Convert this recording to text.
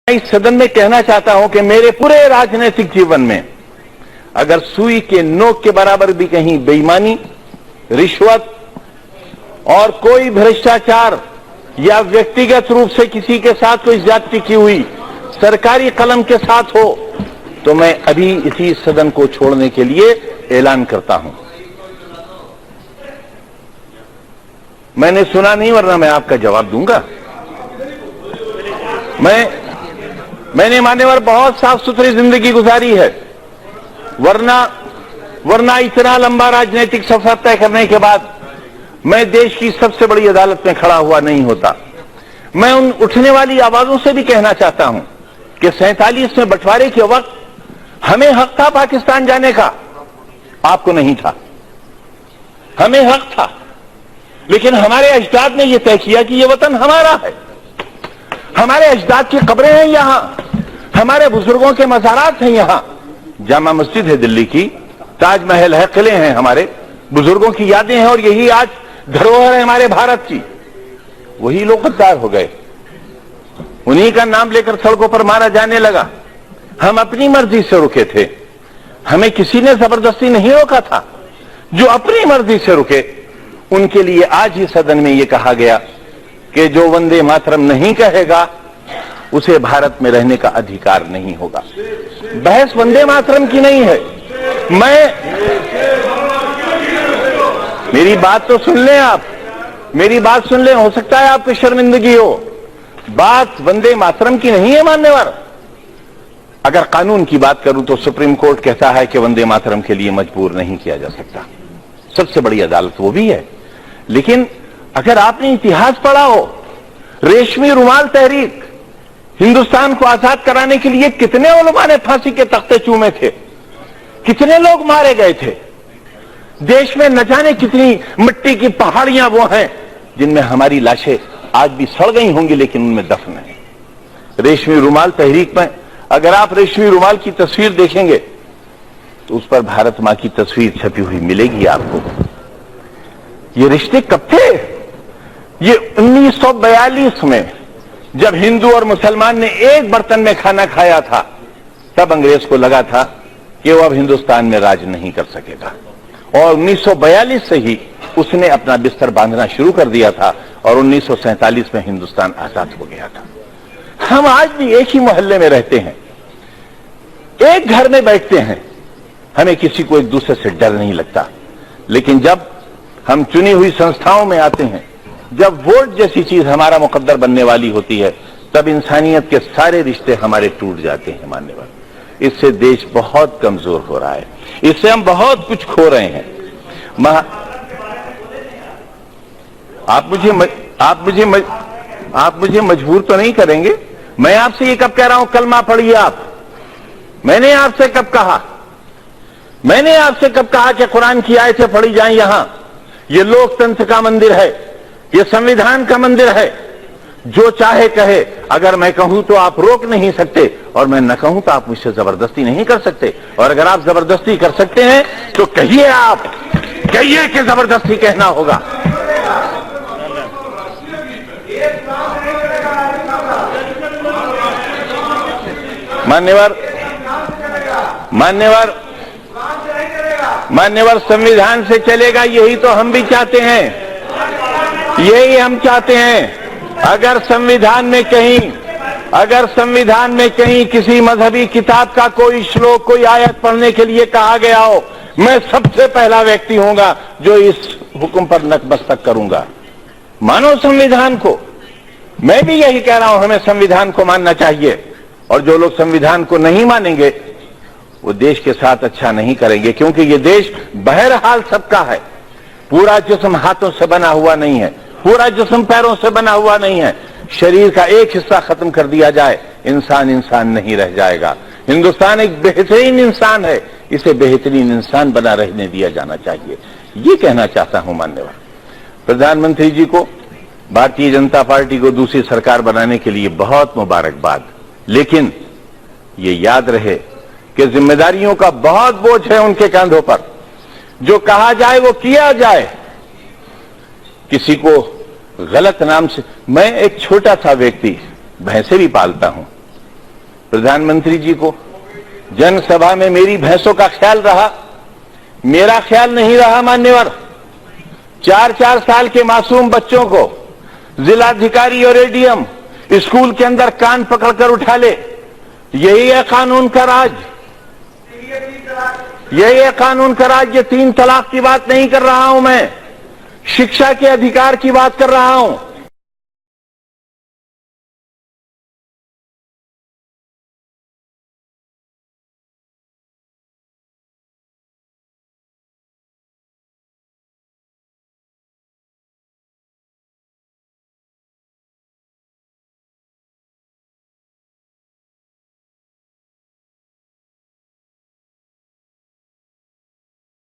मैं इस सदन में कहना चाहता हूं कि मेरे पूरे राजनीतिक जीवन में अगर सुई के नोक के बराबर भी कहीं बेईमानी, रिश्वत और कोई भ्रष्टाचार या व्यक्तिगत रूप से किसी के साथ कोई ज्यादती की हुई सरकारी कलम के साथ हो तो मैं अभी इसी सदन को छोड़ने के लिए ऐलान करता हूं। मैंने सुना नहीं, वरना मैं आपका जवाब दूंगा। मैंने मान्यवर बहुत साफ सुथरी जिंदगी गुजारी है, वरना इतना लंबा राजनीतिक सफर तय करने के बाद मैं देश की सबसे बड़ी अदालत में खड़ा हुआ नहीं होता। मैं उन उठने वाली आवाजों से भी कहना चाहता हूं कि 47 में बंटवारे के वक्त हमें हक था पाकिस्तान जाने का, आपको नहीं था। हमें हक था, लेकिन हमारे अजदाद ने यह तय किया कि यह वतन हमारा है। हमारे अजदाद की कब्रें हैं यहां, हमारे बुजुर्गों के मज़ारात हैं यहां। जामा मस्जिद है दिल्ली की, ताजमहल है, किले हैं, हमारे बुजुर्गों की यादें हैं, और यही आज धरोहर है हमारे भारत की। वही लोग गद्दार हो गए, उन्हीं का नाम लेकर सड़कों पर मारा जाने लगा। हम अपनी मर्जी से रुके थे, हमें किसी ने जबरदस्ती नहीं रोका था। जो अपनी मर्जी से रुके उनके लिए आज ही सदन में यह कहा गया कि जो वंदे मातरम नहीं कहेगा उसे भारत में रहने का अधिकार नहीं होगा। बहस वंदे मातरम की नहीं है। मेरी बात तो सुन लें आप, मेरी बात सुन लें, हो सकता है आपको शर्मिंदगी हो। बात वंदे मातरम की नहीं है मान्यवर। अगर कानून की बात करूं तो सुप्रीम कोर्ट कहता है कि वंदे मातरम के लिए मजबूर नहीं किया जा सकता, सबसे बड़ी अदालत वो भी है। लेकिन अगर आपने इतिहास पढ़ा हो, रेशमी रुमाल तहरीक, हिंदुस्तान को आजाद कराने के लिए कितने उलमा ने फांसी के तख्ते चूमे थे, कितने लोग मारे गए थे। देश में न जाने कितनी मिट्टी की पहाड़ियां वो हैं जिनमें हमारी लाशें आज भी सड़ गई होंगी, लेकिन उनमें दफन है। रेशमी रुमाल तहरीक में अगर आप रेशमी रुमाल की तस्वीर देखेंगे तो उस पर भारत मां की तस्वीर छपी हुई मिलेगी आपको। ये रिश्ते कब थे? ये 1942 में जब हिंदू और मुसलमान ने एक बर्तन में खाना खाया था, तब अंग्रेज को लगा था कि वो अब हिंदुस्तान में राज नहीं कर सकेगा, और 1942 से ही उसने अपना बिस्तर बांधना शुरू कर दिया था, और 1947 में हिंदुस्तान आजाद हो गया था। हम आज भी एक ही मोहल्ले में रहते हैं, एक घर में बैठते हैं, हमें किसी को एक दूसरे से डर नहीं लगता। लेकिन जब हम चुनी हुई संस्थाओं में आते हैं, जब वोट जैसी चीज हमारा मुकद्दर बनने वाली होती है, तब इंसानियत के सारे रिश्ते हमारे टूट जाते हैं मान्यवर। इससे देश बहुत कमजोर हो रहा है, इससे हम बहुत कुछ खो रहे हैं। आप मुझे मजबूर तो नहीं करेंगे? मैं आपसे ये कब कह रहा हूं कलमा पढ़िए आप? मैंने आपसे कब कहा? मैंने आपसे कब कहा कि कुरान की आयतें पढ़ी जाएं? यहां ये लोकतंत्र का मंदिर है, ये संविधान का मंदिर है। जो चाहे कहे, अगर मैं कहूं तो आप रोक नहीं सकते, और मैं न कहूं तो आप मुझसे जबरदस्ती नहीं कर सकते। और अगर आप जबरदस्ती कर सकते हैं तो कहिए, आप कहिए कि जबरदस्ती कहना होगा। मान्यवर संविधान से चलेगा, यही तो हम भी चाहते हैं, यही हम चाहते हैं। अगर संविधान में कहीं किसी मजहबी किताब का कोई श्लोक, कोई आयत पढ़ने के लिए कहा गया हो, मैं सबसे पहला व्यक्ति होऊंगा जो इस हुक्म पर नतमस्तक करूंगा। मानो संविधान को। मैं भी यही कह रहा हूं, हमें संविधान को मानना चाहिए, और जो लोग संविधान को नहीं मानेंगे वो देश के साथ अच्छा नहीं करेंगे, क्योंकि ये देश बहरहाल सबका है। पूरा जिस्म हाथों से बना हुआ नहीं है, पूरा जिस्म पैरों से बना हुआ नहीं है। शरीर का एक हिस्सा खत्म कर दिया जाए, इंसान नहीं रह जाएगा। हिंदुस्तान एक बेहतरीन इंसान है, इसे बेहतरीन इंसान बना रहने दिया जाना चाहिए। ये कहना चाहता हूं मान्यवर। प्रधानमंत्री जी को, भारतीय जनता पार्टी को दूसरी सरकार बनाने के लिए बहुत मुबारकबाद। लेकिन ये याद रहे कि जिम्मेदारियों का बहुत बोझ है उनके कंधों पर। जो कहा जाए वो किया जाए। किसी को गलत नाम से, मैं एक छोटा सा व्यक्ति, भैंसे भी पालता हूं, प्रधानमंत्री जी को जनसभा में मेरी भैंसों का ख्याल रहा, मेरा ख्याल नहीं रहा मान्यवर। 4-4 साल के मासूम बच्चों को जिलाधिकारी और एडीएम स्कूल के अंदर कान पकड़कर उठा ले। यही है कानून का राज, यही है कानून का राज। ये 3 तलाक की बात नहीं कर रहा हूं मैं, शिक्षा के अधिकार की बात कर रहा हूं।